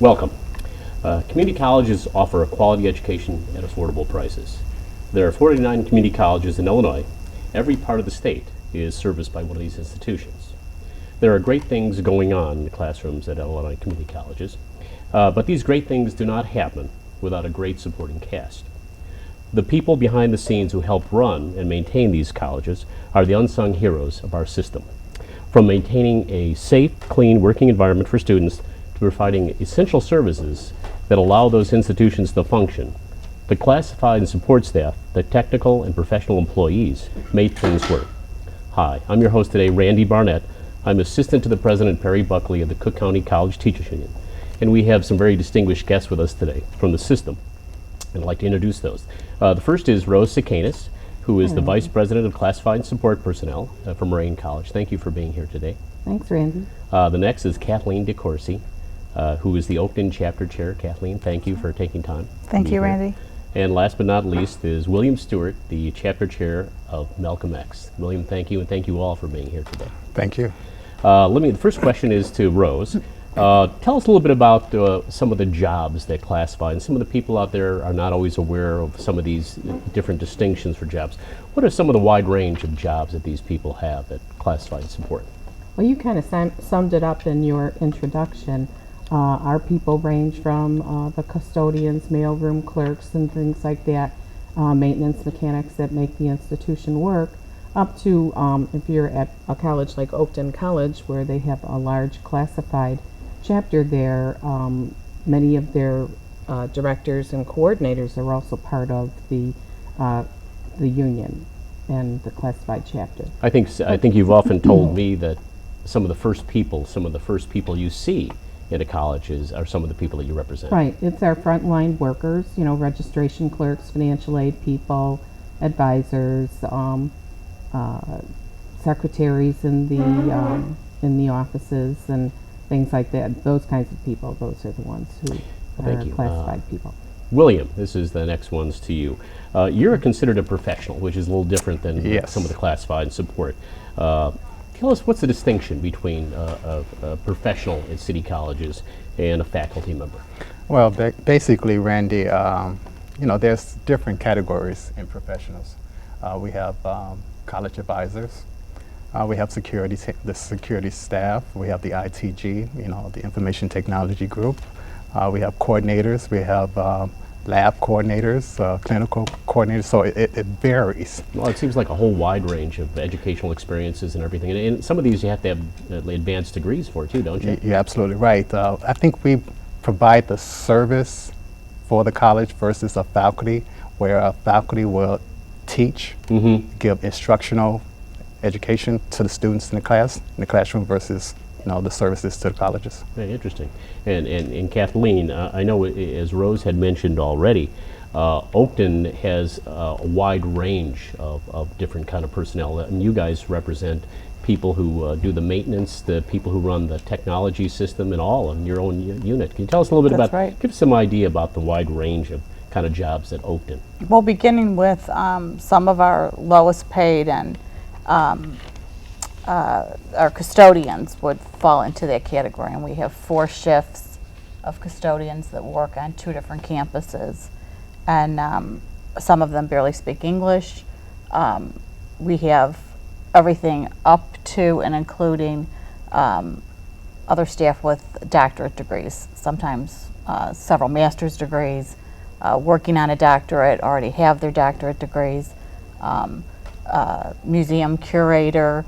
Welcome. Community colleges offer a quality education at affordable prices. There are 49 community colleges in Illinois. Every part of the state is serviced by one of these institutions. There are great things going on in the classrooms at Illinois community colleges, but these great things do not happen without a great supporting cast. The people behind the scenes who help run and maintain these colleges are the unsung heroes of our system. From maintaining a safe, clean working environment for students to providing essential services that allow those institutions to function, the classified and support staff, the technical and professional employees make things work. Hi, I'm your host today, Randy Barnett. I'm assistant to the president, Perry Buckley, of the Cook County College Teachers Union. And we have some very distinguished guests with us today from the system. I'd like to introduce those. The first is Rose Sikanis, who is the Vice President of Classified and Support Personnel for Moraine College. Thank you for being here today. Thanks, Randy. The next is Kathleen DeCourcy, who is the Oakton Chapter Chair. Kathleen, thank you for taking time. Thank you, Randy. And last but not least is William Stewart, the Chapter Chair of Malcolm X. William, thank you, and thank you all for being here today. Thank you. The first question is to Rose. Tell us a little bit about some of the jobs that classify, and some of the people out there are not always aware of some of these different distinctions for jobs. What are some of the wide range of jobs that these people have at classified support? Well, you kind of summed it up in your introduction. Our people range from the custodians, mailroom clerks, and things like that, maintenance mechanics that make the institution work, up to if you're at a college like Oakton College, where they have a large classified chapter there, many of their directors and coordinators are also part of the union and the classified chapter. I think you've often told me that some of the first people you see in a college are some of the people that you represent. Right. It's our frontline workers, registration clerks, financial aid people, advisors, secretaries in the offices, and things like that. Those kinds of people. Those are the ones who are classified people. William, this is the next ones to you. You're considered a professional, which is a little different than some of the classified and support. Tell us, what's the distinction between a professional at city colleges and a faculty member? Well, basically, Randy, there's different categories in professionals. We have college advisors. We have the security staff. We have the ITG, the information technology group. We have coordinators. We have lab coordinators, clinical coordinators, so it varies. Well, it seems like a whole wide range of educational experiences and everything. And some of these you have to have advanced degrees for too, don't you? You're absolutely right. I think we provide the service for the college versus a faculty, where a faculty will teach, give instructional education to the students in the classroom versus the services to the colleges. Very interesting. And Kathleen, I know as Rose had mentioned already, Oakton has a wide range of different kind of personnel, and you guys represent people who do the maintenance, the people who run the technology system, and all in your own unit. Can you tell us a little bit give us some idea about the wide range of kind of jobs at Oakton? Well, beginning with some of our lowest paid and our custodians would fall into that category, and we have 4 shifts of custodians that work on 2 different campuses, and some of them barely speak English. We have everything up to and including other staff with doctorate degrees, sometimes several master's degrees, working on a doctorate, already have their doctorate degrees, museum curator,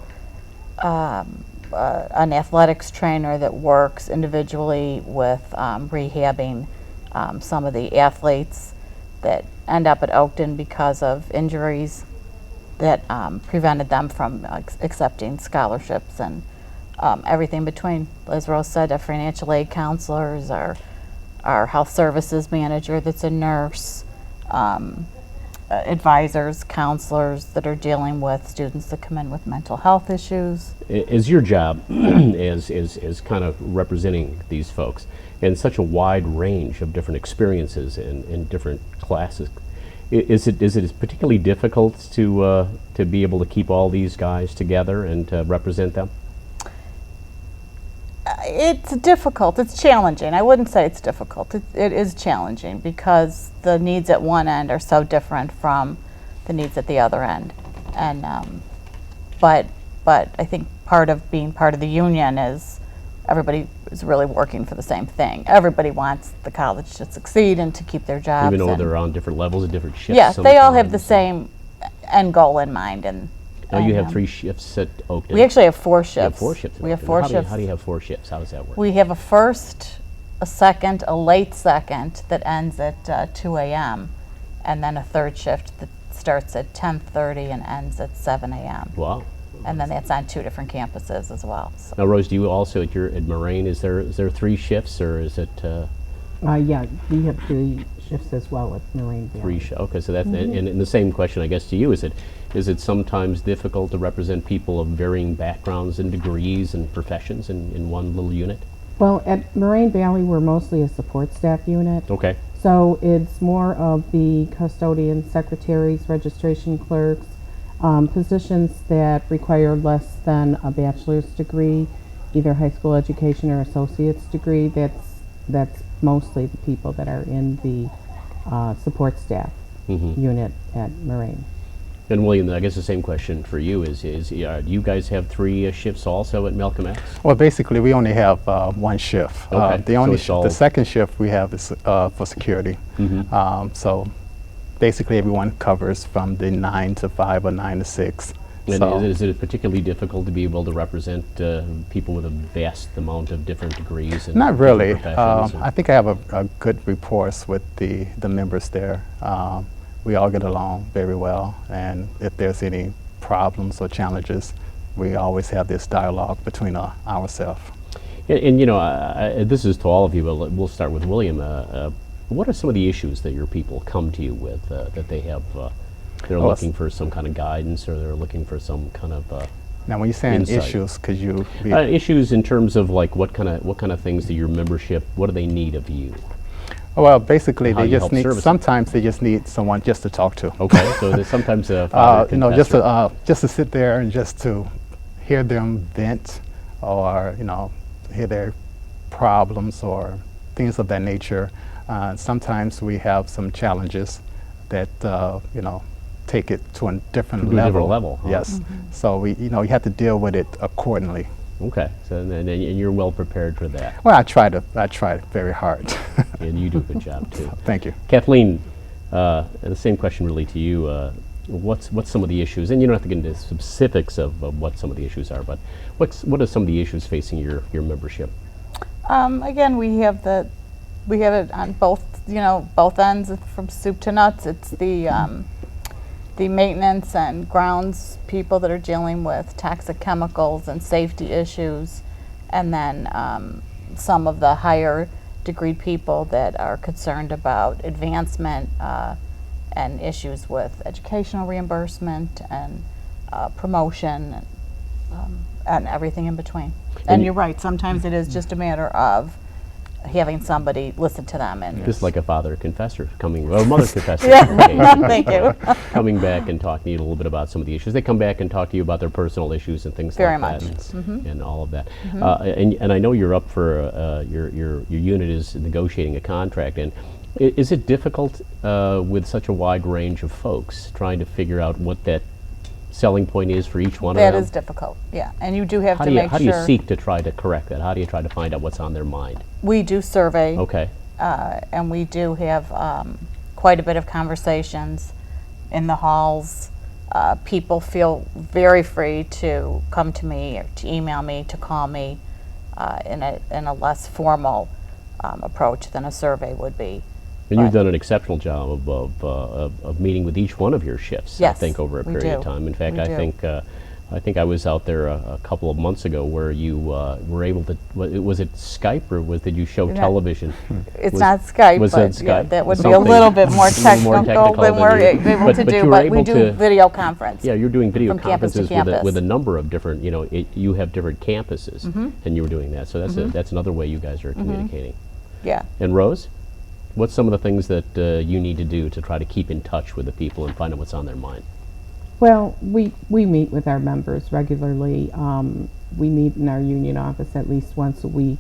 an athletics trainer that works individually with rehabbing some of the athletes that end up at Oakton because of injuries that prevented them from accepting scholarships, and everything between. As Rose said, our financial aid counselors, our health services manager that's a nurse, advisors, counselors that are dealing with students that come in with mental health issues. Is your job as kind of representing these folks and such a wide range of different experiences in different classes, is it particularly difficult to be able to keep all these guys together and to represent them? It's difficult. It's challenging. I wouldn't say it's difficult. It is challenging because the needs at one end are so different from the needs at the other end. And but I think part of being part of the union is everybody is really working for the same thing. Everybody wants the college to succeed and to keep their jobs. Even though and they're on different levels and different shifts. yes, they all have the sometimes. same end goal in mind. And Now you and, have 3 shifts at Oakton. we actually have 4 shifts. You have 4 shifts. at We have Oakton. 4 How shifts. how do you have 4 shifts? How does that work? We have a first, a second, a late second that ends at 2 a.m. and then a third shift that starts at 10:30 and ends at 7 a.m. Wow. And then that's on 2 different campuses as well. So. Now, Rose, do you also at Moraine? Is there 3 shifts or is it Yeah, we have 3 shifts as well at Moraine Valley. 3 shifts? Okay, so that and the same question, I guess, to you: is it sometimes difficult to represent people of varying backgrounds and degrees and professions in one little unit? Well, at Moraine Valley, we're mostly a support staff unit. Okay. So it's more of the custodians, secretaries, registration clerks, positions that require less than a bachelor's degree, either high school education or associate's degree. That's mostly the people that are in the support staff unit at Moraine. And William, I guess the same question for you is do you guys have 3 shifts also at Malcolm X? Well, basically, we only have 1 shift. Okay, The only so it's the second shift we have is for security. So basically, everyone covers from the 9 to 5 or 9 to 6. And So- is it particularly difficult to be able to represent people with a vast amount of different degrees? And Not really. different professions? I think I have a good rapport with the members there. We all get along very well, and if there's any problems or challenges, we always have this dialogue between ourselves. And you know, this is to all of you, but we'll start with William. What are some of the issues that your people come to you with that they have? They're Oh, looking for some kind of guidance, or they're looking for some kind of Now, when you're saying Insight. issues, could you be issues in terms of like what kind of things do your membership? What do they need of you? Well, basically, How they you just help need. service them. Sometimes they just need someone just to talk to. Okay, so there's sometimes a father You know, confessor. just to sit there and just to hear them vent, or hear their problems or things of that nature. Sometimes we have some challenges that take it to a different To a level. different level, huh? Yes. So you have to deal with it accordingly. Okay, so and you're well prepared for that, Well, I try very hard. and you do a good job too. Thank you. Kathleen, the same question really to you. What's some of the issues, and you don't have to get into specifics of what some of the issues are, but what are some of the issues facing your membership? Again, we have it on both ends from soup to nuts. It's the maintenance and grounds people that are dealing with toxic chemicals and safety issues, and then some of the higher degree people that are concerned about advancement and issues with educational reimbursement and promotion and everything in between. And you're right, sometimes it is just a matter of having somebody listen to them. And Just like a father confessor coming, well, mother confessor. Thank you. Coming back and talking to you a little bit about some of the issues. They come back and talk to you about their personal issues and things Very like much. that, and all of that. And I know you're up for your unit is negotiating a contract. And is it difficult with such a wide range of folks trying to figure out what that selling point is for each one That of them? is difficult, yeah. And you do have How to do you make how do you sure. seek to try to correct that? How do you try to find out what's on their mind? We do survey. Okay. And we do have quite a bit of conversations in the halls. People feel very free to come to me or to email me, to call me in a less formal approach than a survey would be. And you've But- done an exceptional job of meeting with each one of your shifts, I Yes, think, over a we period of do. time. In fact, We do. I think I was out there a couple of months ago where you were able to, was it Skype or did you show Not- television? It's Was- not Skype, was but that yeah, Skype? that would be a Something little bit more a little more technical than we're you- able to but do, you were but we able do to- video conference. Yeah, you're doing video From campus to conferences with a campus. number of different, you have different campuses, and you were doing that. So that's another way you guys are communicating. Yeah. And Rose, what's some of the things that you need to do to try to keep in touch with the people and find out what's on their mind? Well, we meet with our members regularly. We meet in our union office at least once a week,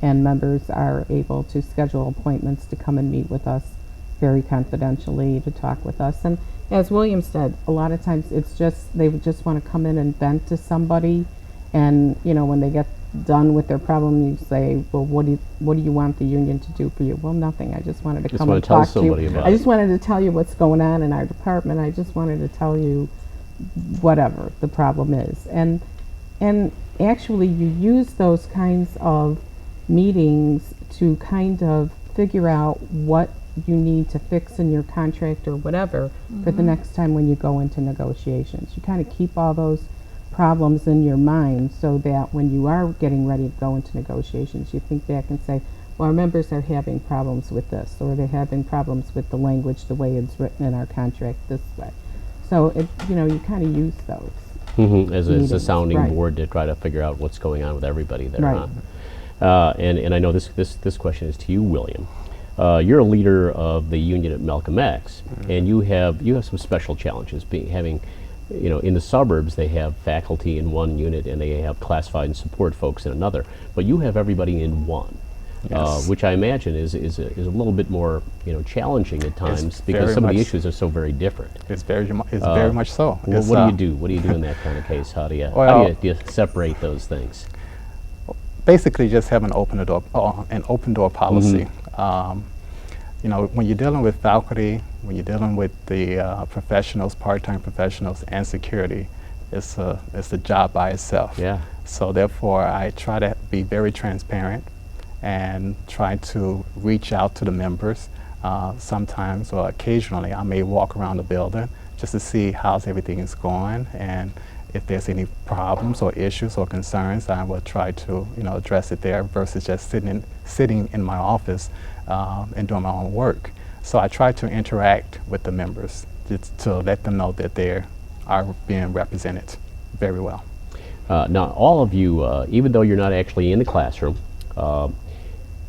and members are able to schedule appointments to come and meet with us very confidentially to talk with us. And as William said, a lot of times it's just they would just want to come in and vent to somebody, and when they get done with their problem, you say, well, what do you want the union to do for you? Well, nothing. I just wanted to Just come wanna and tell talk to you. somebody about I it. just wanted to tell you what's going on in our department. I just wanted to tell you whatever the problem is. And actually you use those kinds of meetings to kind of figure out what you need to fix in your contract or whatever for the next time when you go into negotiations. You kind of keep all those problems in your mind so that when you are getting ready to go into negotiations, you think back and say, well, our members are having problems with this, or they're having problems with the language the way it's written in our contract this way. So you kind of use those. As a Meetings, sounding right. board to try to figure out what's going on with everybody there. Right. And I know this question is to you, William. You're a leader of the union at Malcolm X, and you have some special challenges. Having, in the suburbs they have faculty in one unit and they have classified and support folks in another, but you have everybody in one. Yes. Which I imagine is a little bit more challenging at times because very some of the much- issues are so very different. It's very much so. Well, It's, what do you do? What do you do in that kind of case? How do you Well- do you separate those things? Basically just have an open door policy. When you're dealing with faculty, when you're dealing with the professionals, part-time professionals, and security, it's a job by itself. Yeah. So therefore, I try to be very transparent and try to reach out to the members. Sometimes or occasionally, I may walk around the building just to see how's everything is going, and if there's any problems or issues or concerns, I will try to address it there versus just sitting in my office and doing my own work. So I try to interact with the members just to let them know that they are being represented very well. Now, all of you, even though you're not actually in the classroom,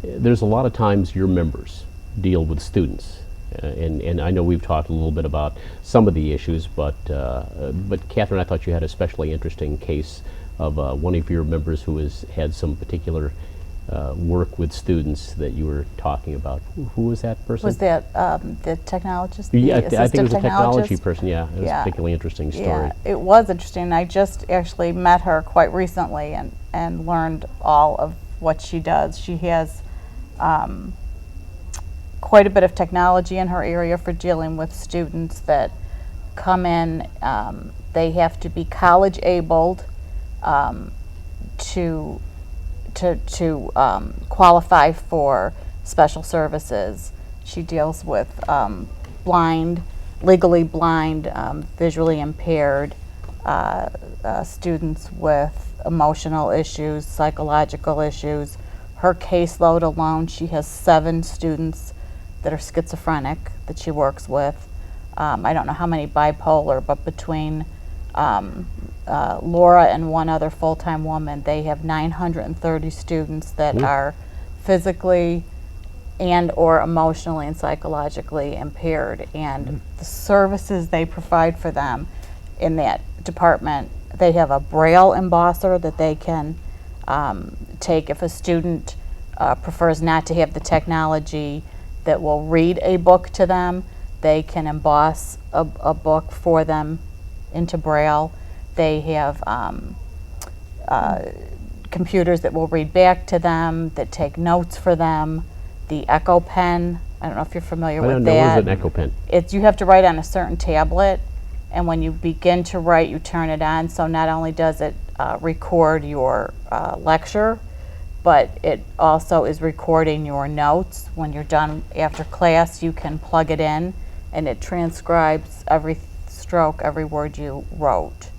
there's a lot of times your members deal with students. And I know we've talked a little bit about some of the issues, but Catherine, I thought you had a especially interesting case of one of your members who has had some particular work with students that you were talking about. Who was that person? Was that the technologist? Yeah, the I think it was a assistive technology technologist? person. Yeah, it was a particularly interesting story. Yeah, it was interesting. I just actually met her quite recently and learned all of what she does. She has quite a bit of technology in her area for dealing with students that come in. They have to be college abled to qualify for special services. She deals with legally blind, visually impaired students with emotional issues, psychological issues. Her caseload alone, she has 7 students that are schizophrenic that she works with. I don't know how many bipolar, but between Laura and one other full-time woman, they have 930 students that are physically and or emotionally and psychologically impaired. And the services they provide for them in that department, they have a Braille embosser that they can take if a student prefers not to have the technology that will read a book to them. They can emboss a book for them into Braille. They have computers that will read back to them, that take notes for them. The Echo Pen, I don't know if you're familiar with that. I don't know, what is an Echo Pen? You have to write on a certain tablet, and when you begin to write, you turn it on. So not only does it record your lecture, but it also is recording your notes. When you're done after class, you can plug it in, and it transcribes every stroke, every word you wrote.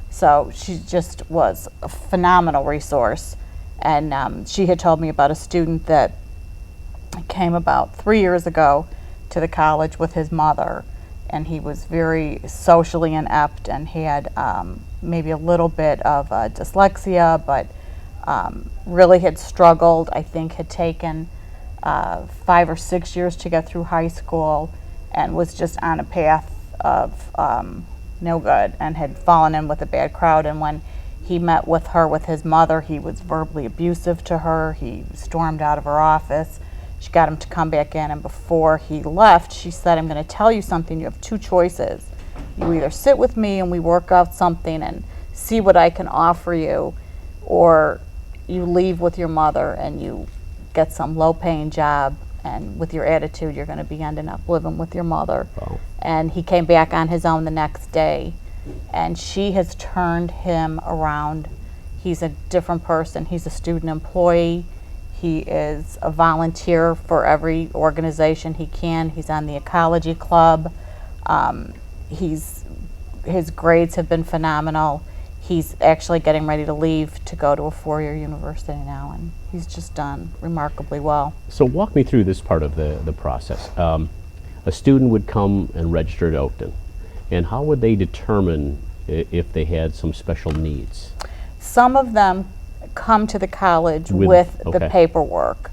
So she just was a phenomenal resource. And she had told me about a student that came about 3 years ago to the college with his mother, and he was very socially inept and had maybe a little bit of dyslexia, but really had struggled. I think had taken 5 or 6 years to get through high school, and was just on a path of no good, and had fallen in with a bad crowd. And when he met with her with his mother, he was verbally abusive to her. He stormed out of her office. She got him to come back in, and before he left, she said, I'm going to tell you something. You have two choices. You either sit with me and we work out something and see what I can offer you, or you leave with your mother and you get some low-paying job, and with your attitude, you're going to be ending up living with your mother. Wow. And he came back on his own the next day, and she has turned him around. He's a different person. He's a student employee. He is a volunteer for every organization he can. He's on the ecology club. His grades have been phenomenal. He's actually getting ready to leave to go to a four-year university now, and he's just done remarkably well. So walk me through this part of the process. A student would come and register at Oakton, and how would they determine if they had some special needs? Some of them come to the college with the okay. paperwork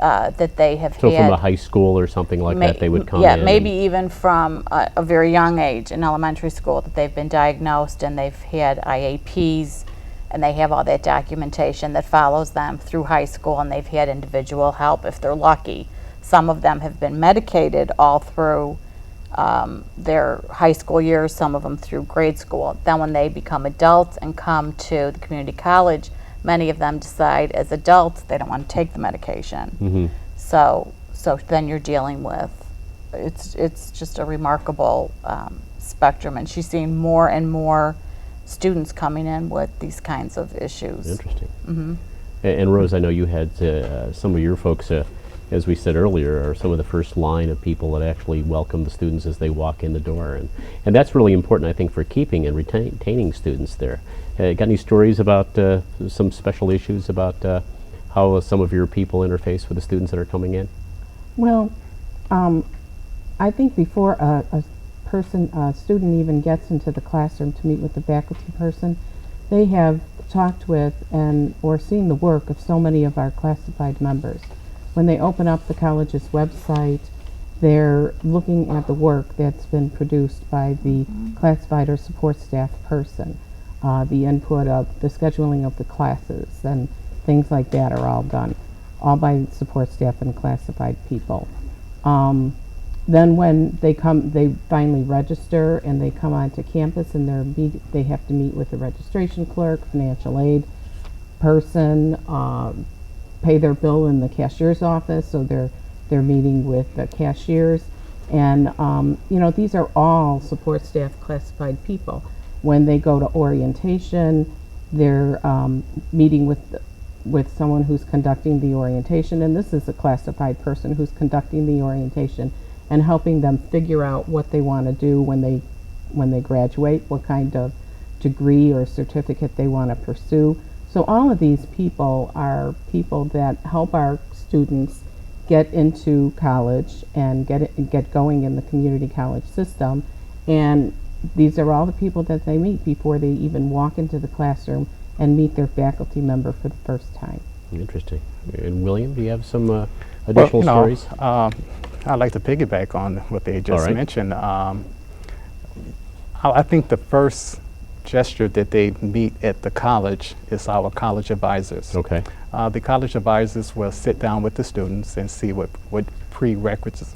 that they have So had. from a high school or something like that, they would come yeah, in? maybe even from a very young age in elementary school, that they've been diagnosed and they've had IAPs, and they have all that documentation that follows them through high school, and they've had individual help if they're lucky. Some of them have been medicated all through their high school years, some of them through grade school. Then when they become adults and come to the community college, many of them decide as adults they don't want to take the medication. Mm-hmm. So then you're dealing with, it's just a remarkable spectrum, and she's seeing more and more students coming in with these kinds of issues. Interesting. Mm-hmm. And Rose, I know you had some of your folks, as we said earlier, are some of the first line of people that actually welcome the students as they walk in the door. And that's really important, I think, for keeping and retaining students there. Got any stories about some special issues about how some of your people interface with the students that are coming in? Well, I think before a student even gets into the classroom to meet with the faculty person, they have talked with or seen the work of so many of our classified members. When they open up the college's website, they're looking at the work that's been produced by the classified or support staff person. The input of the scheduling of the classes and things like that are all done, all by support staff and classified people. Then when they finally register and they come onto campus, and they have to meet with the registration clerk, financial aid person, pay their bill in the cashier's office, so they're meeting with the cashiers, and these are all support staff classified people. When they go to orientation, they're meeting with someone who's conducting the orientation, and this is a classified person who's conducting the orientation and helping them figure out what they want to do when they graduate, what kind of degree or certificate they want to pursue. So all of these people are people that help our students get into college and get going in the community college system. And these are all the people that they meet before they even walk into the classroom and meet their faculty member for the first time. Interesting. And William, do you have some additional stories? I'd like to piggyback on what they just right. mentioned. I think the first gesture that they meet at the college is our college advisors. Okay. The college advisors will sit down with the students and see which prerequisites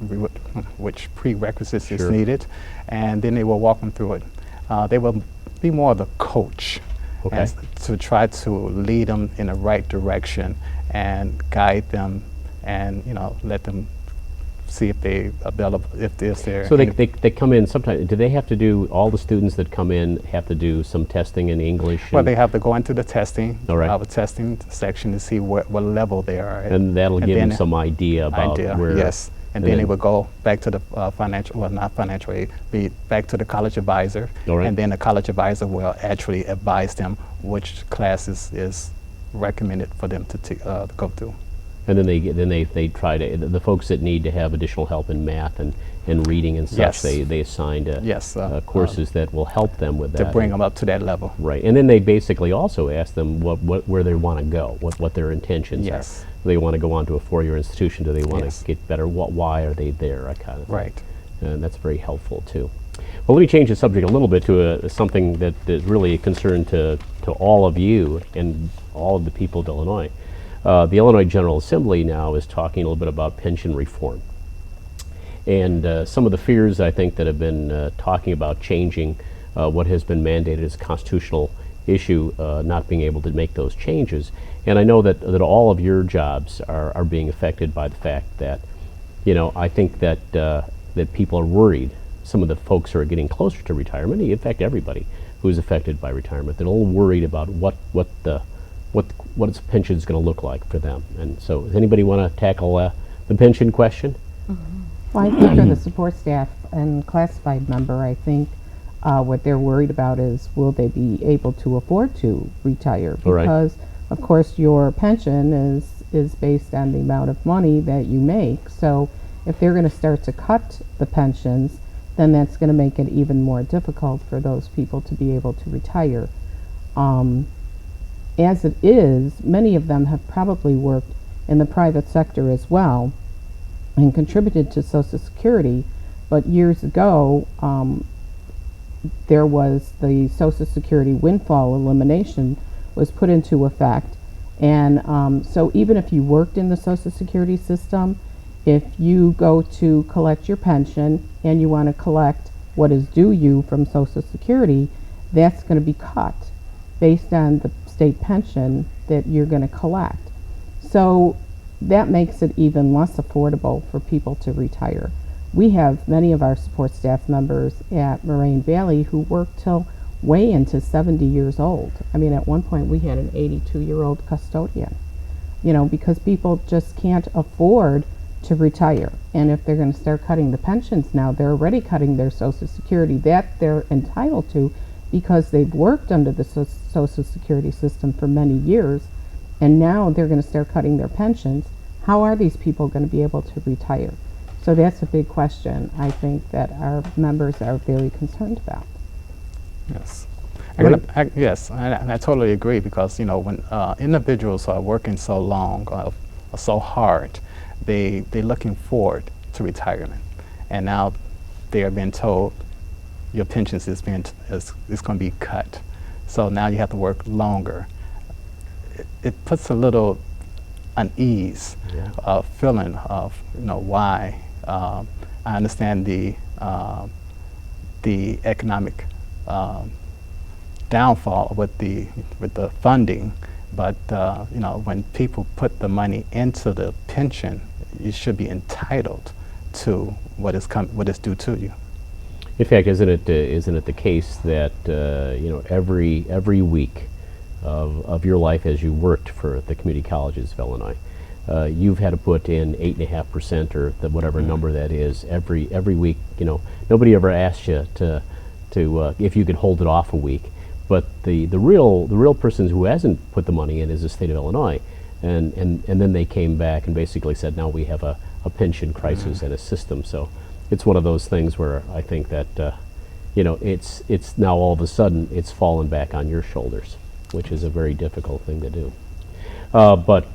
Sure. is needed, and then they will walk them through it. They will be more of the coach, Okay. and to try to lead them in the right direction and guide them, and let them see if they available, if there's there. So they come in sometimes. Do they have to do, all the students that come in have to do some testing in English? Well, they have to go into the testing, All right. our testing section, to see what level they are at. And that'll give them then some idea about where. Yes, and then they would go back to the not financial aid, be back to the college advisor, All right. and then the college advisor will actually advise them which classes is recommended for them to go through. And then they try to, the folks that need to have additional help in math and reading and such, Yes. they assign Yes, courses that will help them with to that. bring them up to that level. Right, and then they basically also ask them where they want to go, what their intentions Yes. are. Do they want to go on to a four-year institution? Do they want Yes. to get better? Why are they there? That kind of thing. Right. And that's very helpful too. Well, let me change the subject a little bit to something that is really a concern to all of you and all of the people of Illinois. The Illinois General Assembly now is talking a little bit about pension reform. And some of the fears, I think, that have been talking about changing what has been mandated as a constitutional issue, not being able to make those changes. And I know that all of your jobs are being affected by the fact that, I think that people are worried. Some of the folks who are getting closer to retirement, in fact, everybody who is affected by retirement, they're a little worried about what its pension is going to look like for them. And so, does anybody want to tackle the pension question? Well, I think for the support staff and classified member, I think what they're worried about is will they be able to afford to retire? All right. Because, of course, your pension is based on the amount of money that you make. So if they're going to start to cut the pensions, then that's going to make it even more difficult for those people to be able to retire. As it is, many of them have probably worked in the private sector as well and contributed to Social Security, but years ago there was the Social Security windfall elimination was put into effect, and so even if you worked in the Social Security system, if you go to collect your pension and you want to collect what is due you from Social Security, that's going to be cut based on the state pension that you're going to collect. So that makes it even less affordable for people to retire. We have many of our support staff members at Moraine Valley who work till way into 70 years old. I mean, at one point we had an 82-year-old custodian, because people just can't afford to retire. And if they're going to start cutting the pensions now, they're already cutting their Social Security that they're entitled to because they've worked under the Social Security system for many years, and now they're going to start cutting their pensions. How are these people going to be able to retire? So that's a big question, I think, that our members are very concerned about. Yes. Right. I totally agree, because when individuals are working so long or so hard, they're looking forward to retirement, and now they are being told your pensions is going to be cut. So now you have to work longer. It puts a little unease feeling of why. I understand the economic downfall with the funding, but when people put the money into the pension, you should be entitled to what is due to you. In fact, isn't it the case that every week of your life as you worked for the community colleges of Illinois, you've had to put in 8.5% or whatever number that is every week. Nobody ever asked you to if you could hold it off a week, but the real person who hasn't put the money in is the state of Illinois, and then they came back and basically said, now we have a pension crisis and a system. So it's one of those things where I think that it's now all of a sudden it's fallen back on your shoulders, which is a very difficult thing to do. But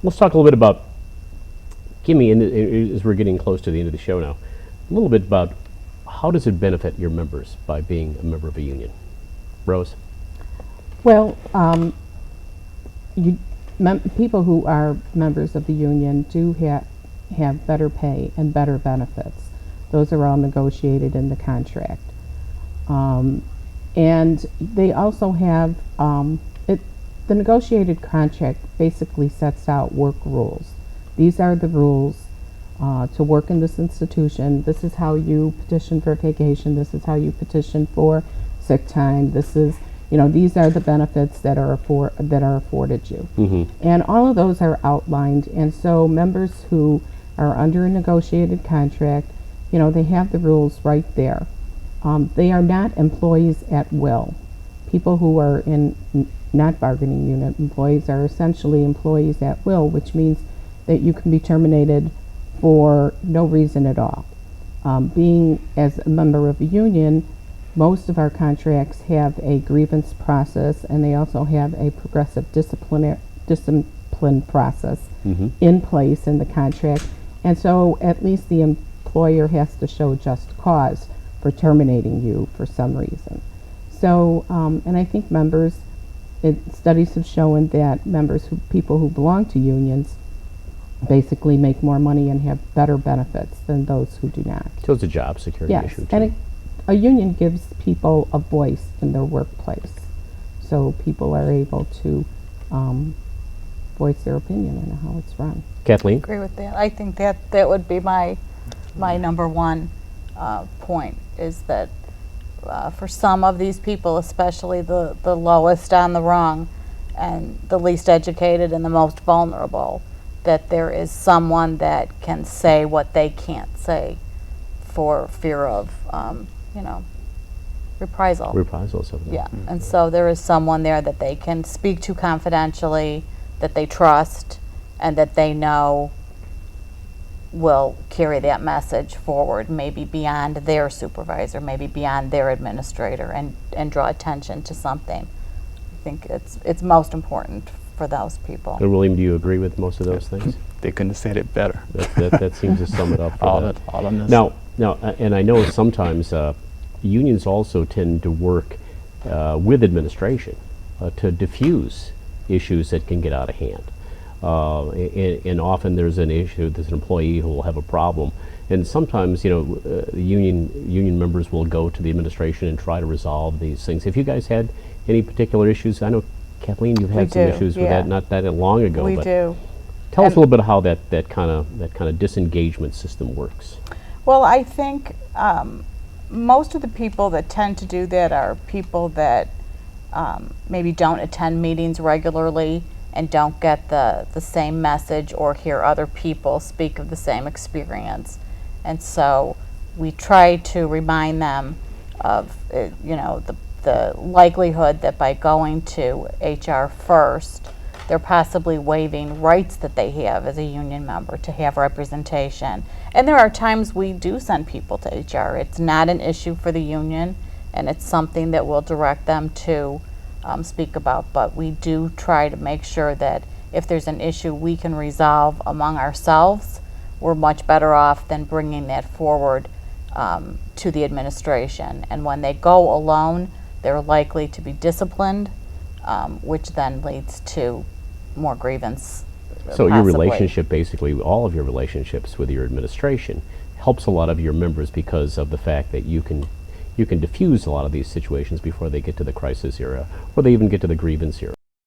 let's talk a little bit about, as we're getting close to the end of the show now, a little bit about how does it benefit your members by being a member of a union? Rose? Well, people who are members of the union do have better pay and better benefits. Those are all negotiated in the contract. And they also have, the negotiated contract basically sets out work rules. These are the rules to work in this institution. This is how you petition for vacation. This is how you petition for sick time. This is, these are the benefits that are afforded you. Mm-hmm. And all of those are outlined. And so members who are under a negotiated contract, they have the rules right there. They are not employees at will. People who are in not bargaining unit employees are essentially employees at will, which means that you can be terminated for no reason at all. Being as a member of a union, most of our contracts have a grievance process, and they also have a progressive discipline process in place in the contract. And so at least the employer has to show just cause for terminating you for some reason. So, and I think studies have shown that people who belong to unions basically make more money and have better benefits than those who do not. So it's a job security Yes, issue too. and a union gives people a voice in their workplace. So people are able to voice their opinion on how it's run. Kathleen? Agree with that. I think that would be my number one point, is that for some of these people, especially the lowest on the rung and the least educated and the most vulnerable, that there is someone that can say what they can't say for fear of, reprisal. Reprisals of that. Yeah, and so there is someone there that they can speak to confidentially, that they trust, and that they know will carry that message forward, maybe beyond their supervisor, maybe beyond their administrator, and draw attention to something. I think it's most important for those people. And William, do you agree with most of those things? They couldn't have said it better. That seems to sum it up for that. All on this. Now, and I know sometimes unions also tend to work with administration to diffuse issues that can get out of hand. And often there's an an employee who will have a problem, and sometimes union members will go to the administration and try to resolve these things. Have you guys had any particular issues? I know, Kathleen, you've had some issues with that not that long ago. We but do. Tell us a little bit how that kind of disengagement system works. Well, I think most of the people that tend to do that are people that maybe don't attend meetings regularly and don't get the same message or hear other people speak of the same experience. And so we try to remind them of the likelihood that by going to HR first, they're possibly waiving rights that they have as a union member to have representation. And there are times we do send people to HR. It's not an issue for the union, and it's something that we'll direct them to speak about. But we do try to make sure that if there's an issue we can resolve among ourselves, we're much better off than bringing that forward to the administration. And when they go alone, they're likely to be disciplined, which then leads to more grievance. So your possibly. relationship, basically all of your relationships with your administration, helps a lot of your members because of the fact that you can diffuse a lot of these situations before they get to the crisis era or they even get to the grievance era.